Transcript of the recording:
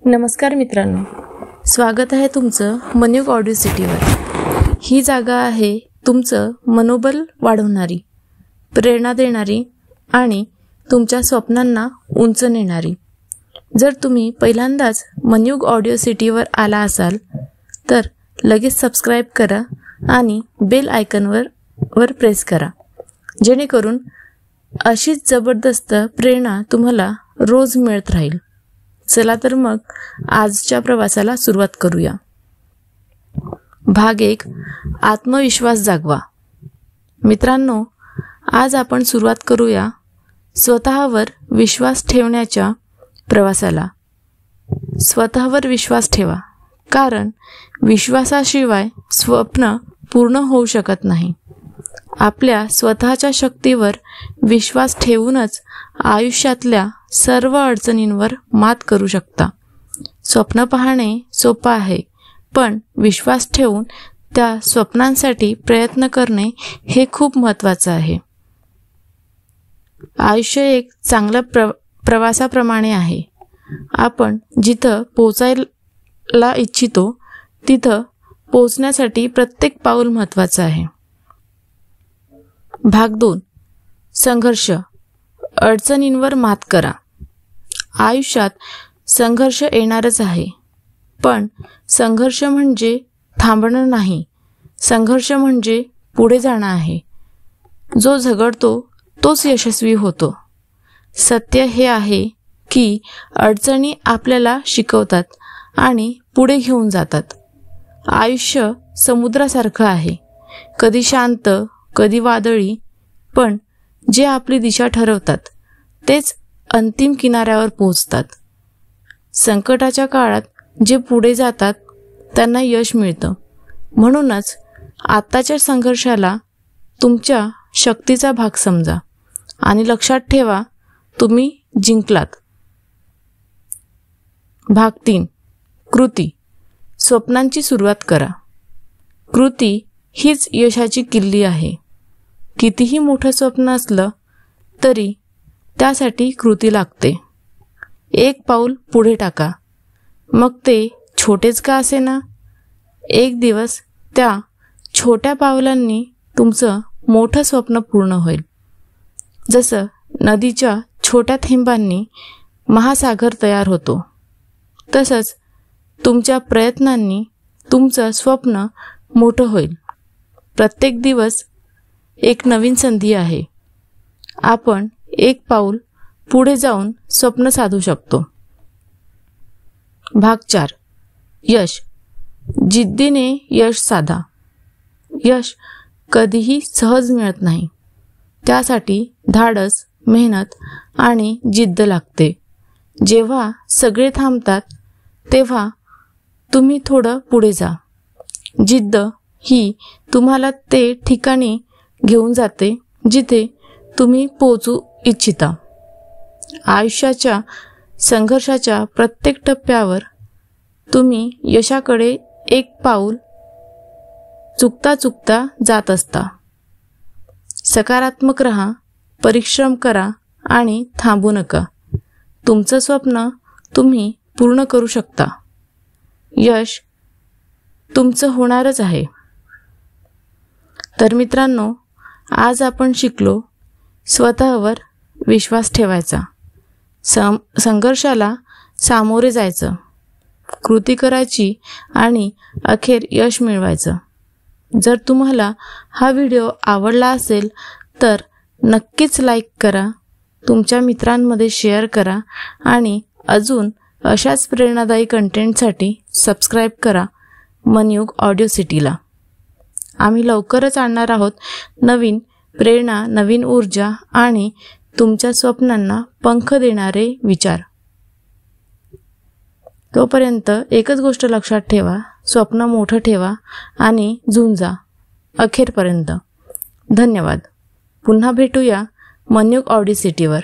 नमस्कार मित्रांनो, स्वागत आहे तुमचं मनयुग ऑडिओ सिटीवर। ही जागा आहे तुमचं मनोबल वाढवणारी, प्रेरणा देणारी आणि तुमच्या स्वप्नांना उंच नेणारी। जर तुम्ही पहिल्यांदाच मनयुग ऑडिओ सिटीवर आला असाल तर लगेच सबस्क्राइब करा आणि बेल आयकॉनवर प्रेस करा, जेणेकरून अशीच जबरदस्त प्रेरणा तुम्हाला रोज मिळत राहील। चला तर मग आजच्या प्रवासाला सुरुवात करूया। भाग 1, आत्मविश्वास जागवा। मित्रांनो, आज आपण सुरुवात करूया स्वतःवर विश्वास ठेवण्याच्या प्रवासाला। स्वतःवर विश्वास ठेवा, कारण विश्वासाशिवाय स्वप्न पूर्ण होऊ शकत नाही। आपल्या स्वतःच्या शक्तीवर विश्वास ठेवूनच आयुष्यातल्या सर्व अडचणींवर मात करू शकता। स्वप्न पाहणे सोपं आहे, पण विश्वास ठेवून त्या स्वप्नांसाठी प्रयत्न करणे हे खूप महत्त्वाचं आहे। आयुष्य एक चांगल्या प्रवासाप्रमाणे आहे। आपण जिथं पोहोचायला इच्छितो तिथं पोहोचण्यासाठी प्रत्येक पाऊल महत्त्वाचं आहे। भाग 2, संघर्ष, अडचणींवर मात करा। आयुष्यात संघर्ष येणारच आहे, पण संघर्ष म्हणजे थांबणं नाही, संघर्ष म्हणजे पुढे जाणं आहे। जो झगडतो तोच यशस्वी होतो। सत्य हे आहे की अडचणी आपल्याला शिकवतात आणि पुढे घेऊन जातात। आयुष्य समुद्रासारखं आहे, कधी शांत कधी वादळी, पण जे आपली दिशा ठरवतात तेच अंतिम किनाऱ्यावर पोहोचतात। संकटाच्या काळात जे पुढे जातात त्यांना यश मिळतं। म्हणूनच आताच्या संघर्षाला तुमच्या शक्तीचा भाग समजा आणि लक्षात ठेवा, तुम्ही जिंकलात। भाग 3, कृती, स्वप्नांची सुरुवात करा। कृती हीच यशाची किल्ली आहे। कितीही मोठं स्वप्न असलं तरी त्यासाठी कृती लागते। एक पाऊल पुढे टाका, मग ते छोटेच का असेना। एक दिवस त्या छोट्या पावलांनी तुमचं मोठं स्वप्न पूर्ण होईल। जसं नदीच्या छोट्या थेंबांनी महासागर तयार होतो, तसंच तुमच्या प्रयत्नांनी तुमचं स्वप्न मोठं होईल। प्रत्येक दिवस एक नवीन संधी आहे। आपण एक पाऊल पुढे जाऊन स्वप्न साधू शकतो। भाग 4, यश, जिद्दीने यश साधा। यश कधीही सहज मिळत नाही, त्यासाठी धाडस, मेहनत आणि जिद्द लागते। जेव्हा सगळे थांबतात तेव्हा तुम्ही थोडं पुढे जा। जिद्द ही तुम्हाला ते ठिकाणी घेऊन जाते जिथे तुम्ही पोहोचू इच्छिता। आयुष्याच्या संघर्षाच्या प्रत्येक टप्प्यावर तुम्ही यशाकडे एक पाऊल चुकता जात असता। सकारात्मक रहा, परिश्रम करा आणि थांबू नका। तुमचं स्वप्न तुम्ही पूर्ण करू शकता। यश तुमचं होणारच आहे। तर मित्रांनो, आज आपण शिकलो स्वतःवर विश्वास ठेवायचा, संघर्षाला सामोरे जायचं, कृती करायची आणि अखेर यश मिळवायचं। जर तुम्हाला हा व्हिडिओ आवडला असेल तर नक्कीच लाईक करा, तुमच्या मित्रांमध्ये शेअर करा आणि अजून अशाच प्रेरणादायी कंटेंटसाठी सबस्क्राईब करा मनयुग ऑडिओ सिटीला। आम्ही लवकरच आणणार आहोत नवीन प्रेरणा, नवीन ऊर्जा आणि तुमच्या स्वप्नांना पंख देणारे विचार। तोपर्यंत एकच गोष्ट लक्षात ठेवा, स्वप्न मोठं ठेवा आणि झुंजा अखेरपर्यंत। धन्यवाद। पुन्हा भेटूया मनयुग ऑडिओ सिटीवर।